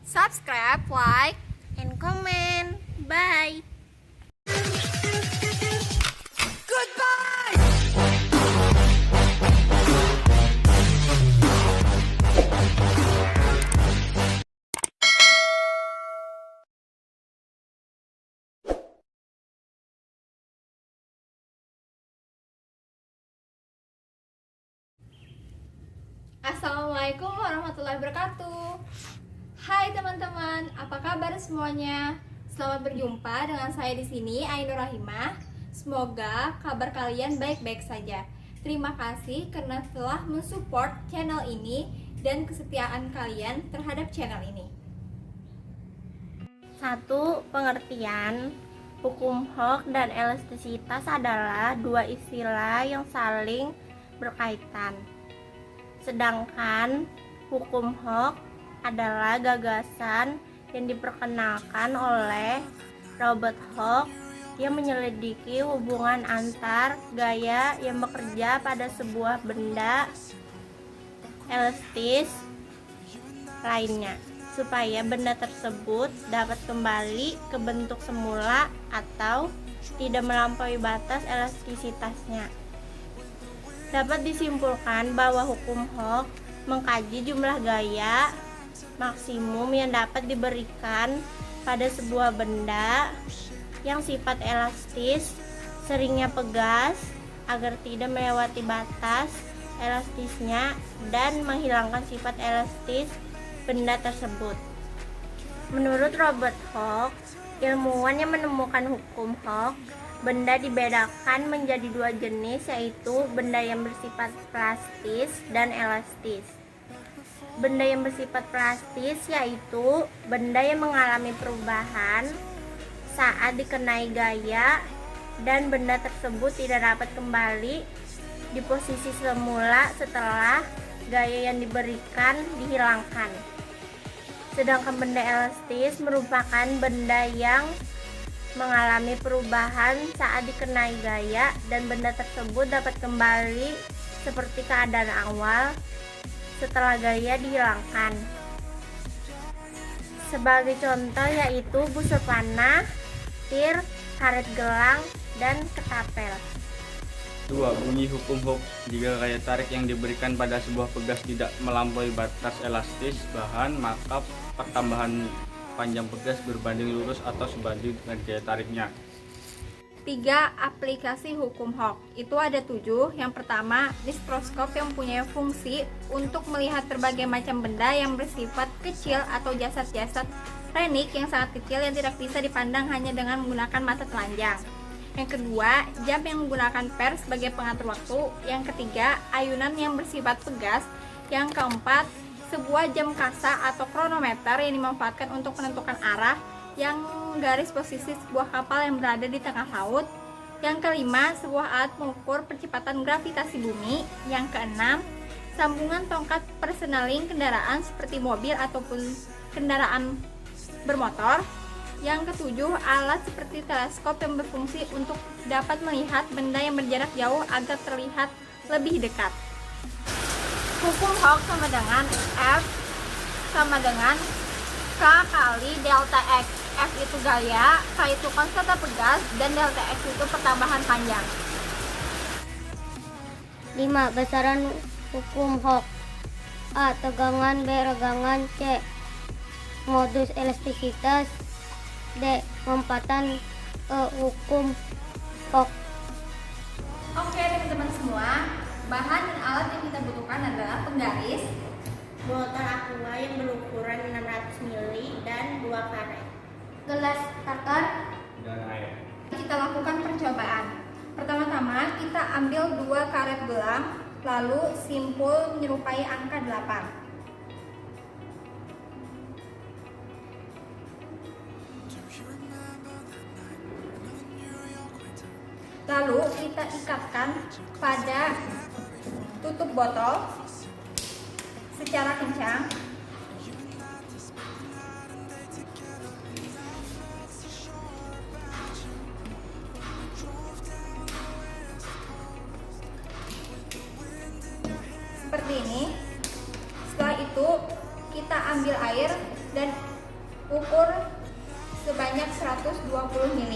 Subscribe, like, and comment. Bye. Assalamualaikum warahmatullahi wabarakatuh. Hai teman-teman, apa kabar semuanya? Selamat berjumpa dengan saya di sini, Ainur Rahimah. Semoga kabar kalian baik-baik saja. Terima kasih karena telah mensupport channel ini dan kesetiaan kalian terhadap channel ini. 1. Pengertian. Hukum Hooke dan elastisitas adalah dua istilah yang saling berkaitan. Sedangkan hukum Hooke adalah gagasan yang diperkenalkan oleh Robert Hooke yang menyelidiki hubungan antar gaya yang bekerja pada sebuah benda elastis lainnya supaya benda tersebut dapat kembali ke bentuk semula atau tidak melampaui batas elastisitasnya. Dapat disimpulkan bahwa hukum Hooke mengkaji jumlah gaya maksimum yang dapat diberikan pada sebuah benda yang sifat elastis, seringnya pegas, agar tidak melewati batas elastisnya dan menghilangkan sifat elastis benda tersebut. Menurut Robert Hooke, ilmuwan yang menemukan hukum Hooke, benda dibedakan menjadi dua jenis, yaitu benda yang bersifat plastis dan elastis. Benda yang bersifat plastis yaitu benda yang mengalami perubahan saat dikenai gaya dan benda tersebut tidak dapat kembali di posisi semula setelah gaya yang diberikan dihilangkan. Sedangkan benda elastis merupakan benda yang mengalami perubahan saat dikenai gaya dan benda tersebut dapat kembali seperti keadaan awal setelah gaya dihilangkan. Sebagai contoh yaitu busur panah, tir, karet gelang, dan ketapel. 2. Bunyi hukum Hooke. Jika gaya tarik yang diberikan pada sebuah pegas tidak melampaui batas elastis bahan, maka pertambahan panjang pegas berbanding lurus atau sebanding dengan gaya tariknya. 3. Aplikasi hukum Hooke. Itu ada 7. Yang pertama, mikroskop yang mempunyai fungsi untuk melihat berbagai macam benda yang bersifat kecil atau jasad-jasad renik yang sangat kecil yang tidak bisa dipandang hanya dengan menggunakan mata telanjang. Yang kedua, jam yang menggunakan per sebagai pengatur waktu. Yang ketiga, ayunan yang bersifat pegas. Yang keempat, sebuah jam kasa atau kronometer yang dimanfaatkan untuk menentukan arah yang garis posisi sebuah kapal yang berada di tengah laut. Yang kelima, sebuah alat mengukur percepatan gravitasi bumi. Yang keenam, sambungan tongkat persenaling kendaraan seperti mobil ataupun kendaraan bermotor. Yang ketujuh, alat seperti teleskop yang berfungsi untuk dapat melihat benda yang berjarak jauh agar terlihat lebih dekat. Hukum Hooke sama dengan F sama dengan K kali delta X. F itu gaya, K itu konstanta pegas, dan delta X itu pertambahan panjang. 5. Besaran hukum Hooke. A. Tegangan. B. Regangan. C. Modus elastisitas. D. Lompatan. E. Hukum Hooke. Oke teman-teman semua, bahan dan alat yang kita butuhkan adalah penggaris, Botol aqua yang berukuran 600 ml dan 2 karet, gelas starter, Dan air. kita lakukan percobaan. Pertama-tama kita ambil 2 karet gelang, lalu simpul menyerupai angka 8. Lalu kita ikatkan pada tutup botol secara kencang. Seperti ini. Setelah itu kita ambil air dan ukur sebanyak 120 ml.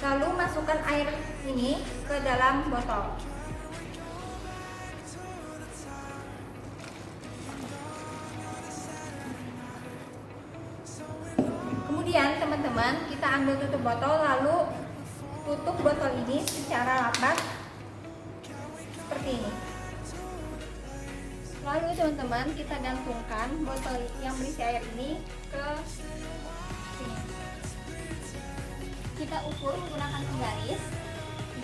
Lalu masukkan air ini ke dalam botol. Kemudian teman-teman, kita ambil tutup botol, lalu tutup botol ini secara rapat seperti ini. Lalu teman-teman, kita gantungkan botol yang berisi air ini ke sini. Kita ukur menggunakan penggaris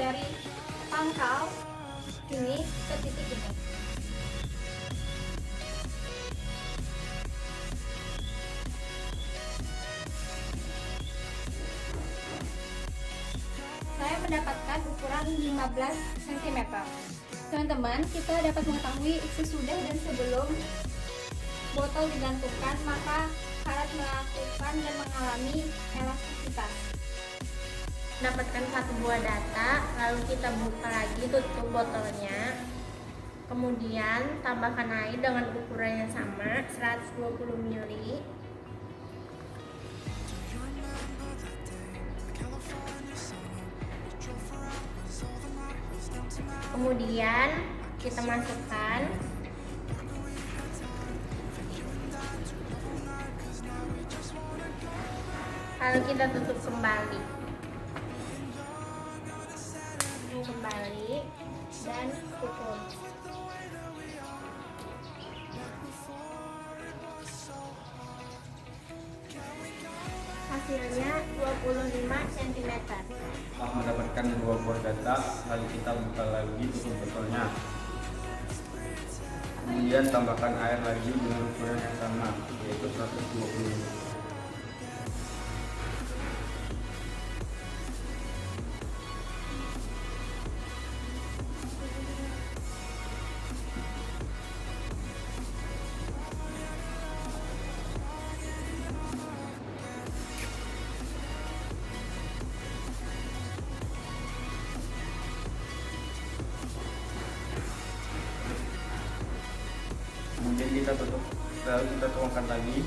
dari pangkal ini ke titik ini. Saya mendapatkan ukuran 15 cm. Teman-teman, kita dapat mengetahui sesudah dan sebelum botol digantungkan, maka karat melakukan dan mengalami elastisitas. Dapatkan satu buah data, lalu kita buka lagi tutup botolnya. Kemudian tambahkan air dengan ukuran yang sama, 120 ml. Kemudian kita masukkan. Lalu kita tutup kembali. Dan ukur. Hasilnya 25 cm. Setelah mendapatkan 2 buah data, lalu kita buka lagi tutup botolnya. Kemudian tambahkan air lagi dengan ukuran yang sama, yaitu 120 ml. Kemudian kita tutup, lalu kita tuangkan lagi.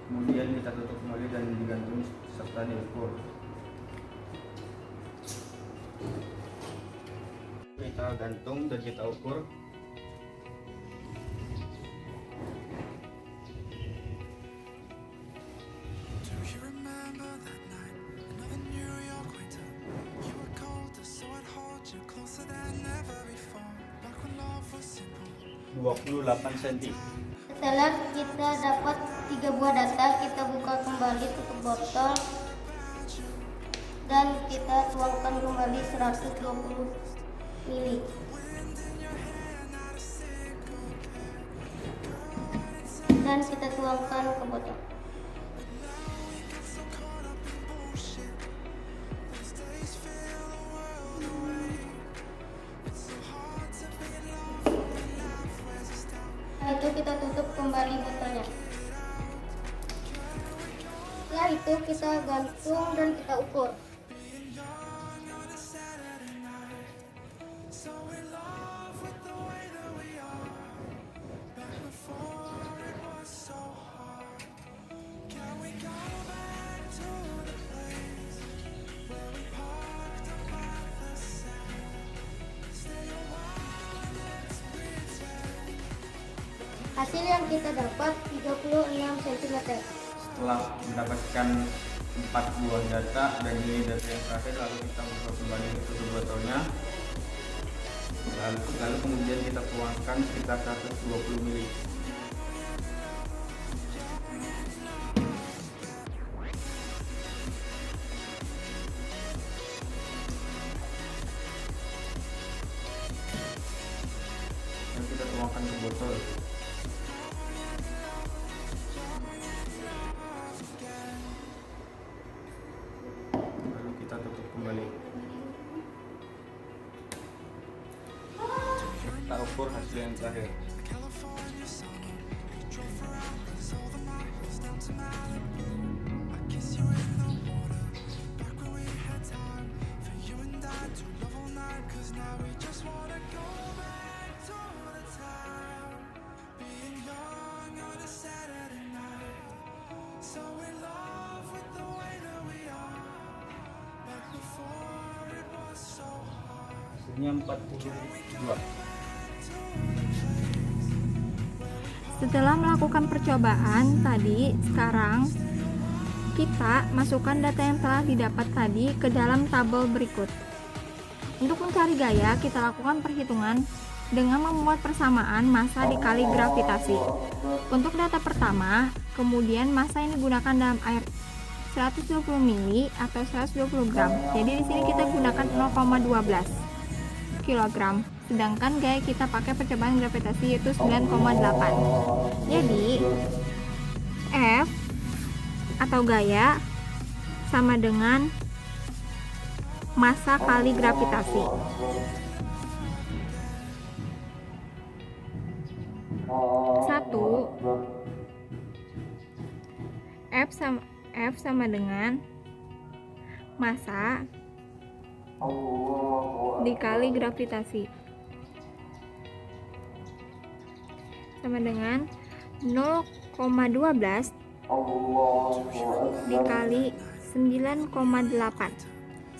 Kemudian kita tutup kembali dan digantung serta diukur. Kita gantung dan kita ukur. ...28 cm. Setelah kita dapat 3 buah data, kita buka kembali tutup botol dan kita tuangkan kembali 120 ml. Dan kita tuangkan ke botol. Setelah itu kita tutup kembali botolnya. Setelah itu kita gantung dan kita ukur. Hasil yang kita dapat 36 cm. Setelah mendapatkan 4 buah data dan ini data yang terakhir, lalu kita buka kembali tutup botolnya. Lalu kemudian kita tuangkan sekitar 120 ml. Dan kita tuangkan ke botol. Lalu kita tutup kembali. Kita ukur hasil yang terakhir. Hasilnya 42. Setelah melakukan percobaan tadi, sekarang kita masukkan data yang telah didapat tadi ke dalam tabel berikut. Untuk mencari gaya, kita lakukan perhitungan dengan membuat persamaan massa dikali gravitasi. Untuk data pertama, kemudian massa yang digunakan dalam air 120 mili atau 120 gram. Jadi di sini kita gunakan 0,12 kilogram. Sedangkan gaya kita pakai percobaan gravitasi yaitu 9,8. Jadi F atau gaya sama dengan massa kali gravitasi. Satu, F sama dengan massa dikali gravitasi sama dengan 0,12 dikali 9,8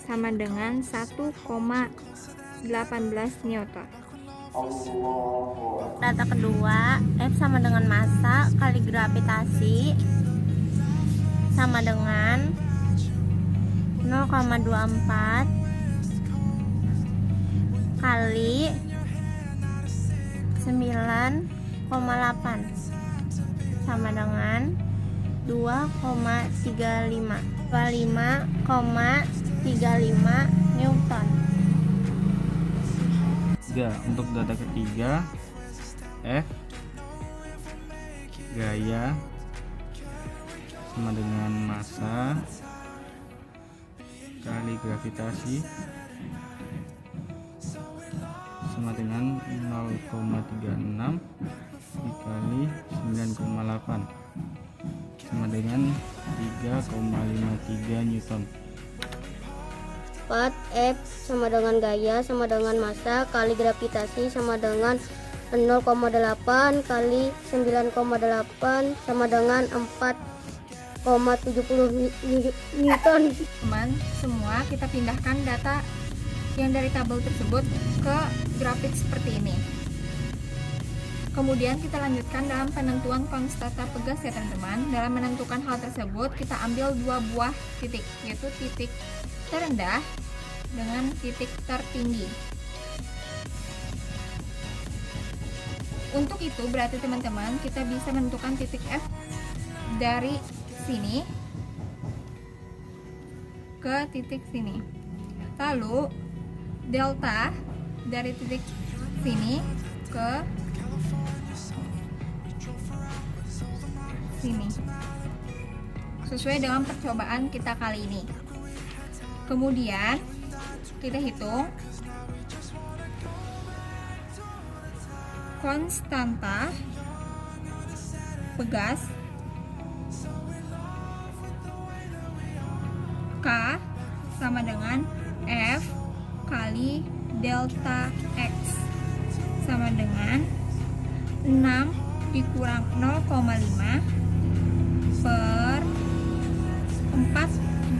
sama dengan 1,18 Newton. Data kedua, F sama dengan massa kali gravitasi sama dengan 0,24 kali 9,8 sama dengan 25,35 Newton. Untuk data ketiga, F gaya sama dengan massa kali gravitasi sama dengan 0,36 dikali 9,8 sama dengan 3,53 Newton. 4. F sama dengan gaya sama dengan massa kali gravitasi sama dengan 0,8 kali 9,8 sama dengan 4,70 Newton. Teman semua, kita pindahkan data yang dari tabel tersebut ke grafik seperti ini. Kemudian kita lanjutkan dalam penentuan konstanta pegas ya teman-teman. Dalam menentukan hal tersebut kita ambil dua buah titik, yaitu titik terendah dengan titik tertinggi. Untuk itu berarti teman-teman kita bisa menentukan titik F dari sini ke titik sini. Lalu delta dari titik sini ke sini sesuai dengan percobaan kita kali ini. Kemudian kita hitung konstanta pegas K sama dengan F kali delta X sama dengan 6 dikurang 0,5 per 4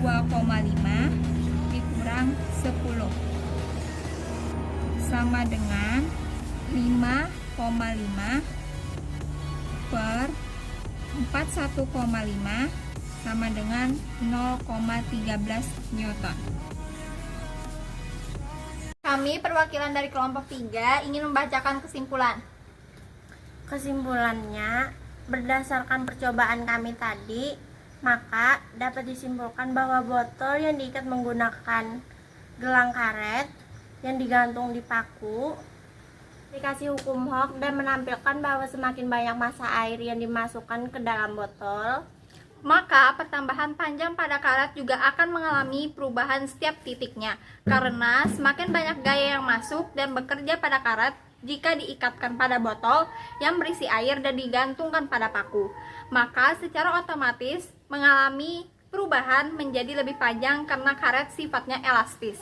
2,5 dikurang 10 sama dengan 5,5 per 41,5 sama dengan 0,13 Newton. Kami perwakilan dari kelompok 3 ingin membacakan kesimpulan. Kesimpulannya, berdasarkan percobaan kami tadi, maka dapat disimpulkan bahwa botol yang diikat menggunakan gelang karet yang digantung di paku aplikasi hukum Hooke dan menampilkan bahwa semakin banyak massa air yang dimasukkan ke dalam botol, maka pertambahan panjang pada karet juga akan mengalami perubahan setiap titiknya. Karena semakin banyak gaya yang masuk dan bekerja pada karet, jika diikatkan pada botol yang berisi air dan digantungkan pada paku. Maka secara otomatis mengalami perubahan menjadi lebih panjang karena karet sifatnya elastis.